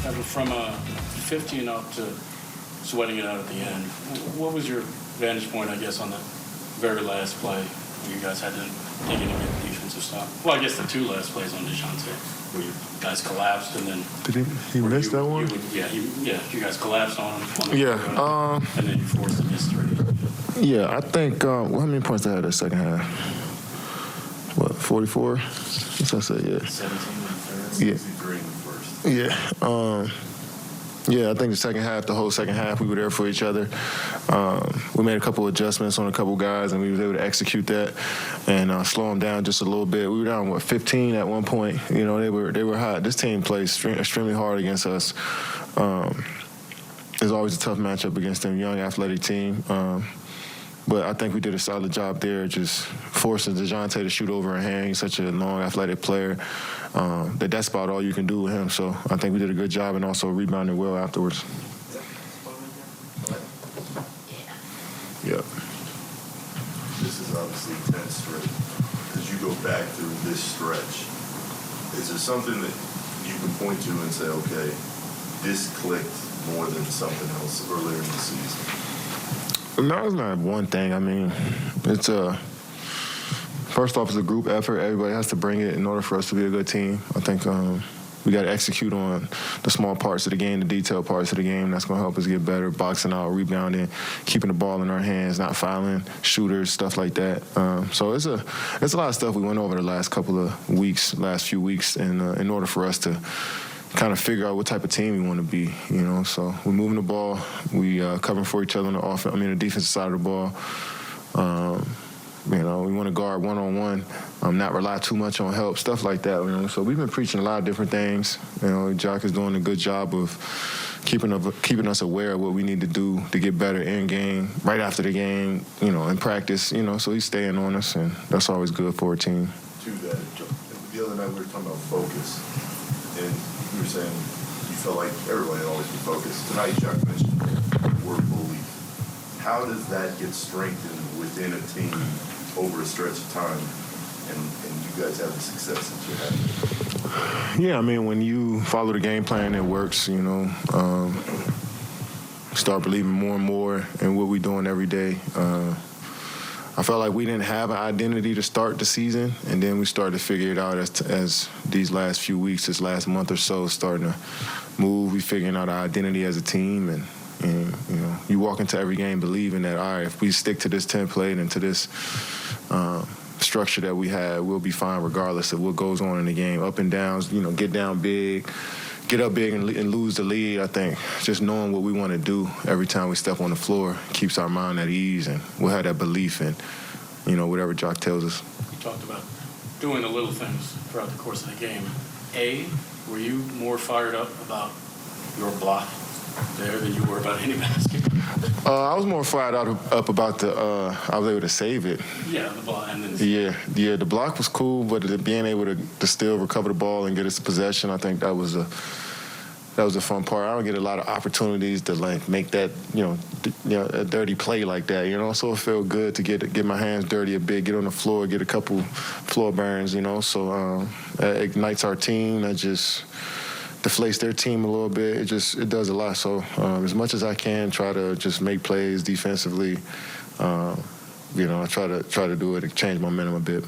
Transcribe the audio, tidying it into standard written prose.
From 50 and up to sweating it out at the end, what was your vantage point, I guess, on the very last play where you guys had to dig in and get the defensive stop? Well, I guess the two last plays on Durant, where you guys collapsed and then... Did he miss that one? You guys collapsed on him. Yeah. And then you forced a miss three. Yeah, I think, how many points they had that second half? What, 44? What's I say, yeah. 17 and third. Yeah. 63 in the first. Yeah. Yeah, I think the whole second half, we were there for each other. We made a couple adjustments on a couple guys, and we were able to execute that and slow them down just a little bit. We were down, 15 at one point. You know, they were hot. This team plays extremely hard against us. It's always a tough matchup against them, young, athletic team. But I think we did a solid job there, just forcing DeJounte to shoot over a hand. He's such a long, athletic player. That's about all you can do with him. So I think we did a good job and also rebounded well afterwards. Yep. This is obviously tense stretch. As you go back through this stretch, is there something that you can point to and say, okay, this clicked more than something else earlier in the season? No, it's not one thing. I mean, it's first off, it's a group effort. Everybody has to bring it in order for us to be a good team. I think we got to execute on the small parts of the game, the detailed parts of the game. That's going to help us get better, boxing out, rebounding, keeping the ball in our hands, not fouling, shooters, stuff like that. So it's a lot of stuff we went over the last few weeks, in order for us to kind of figure out what type of team we want to be, you know. So we're moving the ball, we covering for each other on the defensive side of the ball. You know, we want to guard one-on-one, not rely too much on help, stuff like that. You know, so we've been preaching a lot of different things. You know, Jock is doing a good job of keeping us aware of what we need to do to get better in game, right after the game, you know, in practice. You know, so he's staying on us, and that's always good for a team. To that, the other night we were talking about focus, and you were saying you felt like everybody had always been focused. Tonight, Jock mentioned the word belief. How does that get strengthened within a team over a stretch of time, and you guys have the success that you have? Yeah, I mean, when you follow the game plan, it works, you know. Start believing more and more in what we're doing every day. I felt like we didn't have an identity to start the season, and then we started to figure it out as these last few weeks, this last month or so, starting to move. We figuring out our identity as a team, and you know, you walk into every game believing that, all right, if we stick to this template and to this structure that we have, we'll be fine regardless of what goes on in the game. Up and downs, you know, get down big, get up big and lose the lead. I think just knowing what we want to do every time we step on the floor keeps our mind at ease, and we'll have that belief in, you know, whatever Jock tells us. You talked about doing the little things throughout the course of the game. Were you more fired up about your block there than you were about any basket? I was more fired up about I was able to save it. Yeah, the block. And then yeah, the block was cool, but being able to still recover the ball and get us possession, I think that was a fun part. I don't get a lot of opportunities to like make that, you know, a dirty play like that, you know. So it felt good to get my hands dirty a bit, get on the floor, get a couple floor burns, you know. So it ignites our team. That just deflates their team a little bit. It does a lot. So as much as I can, try to just make plays defensively. You know, I try to do it to change momentum a bit.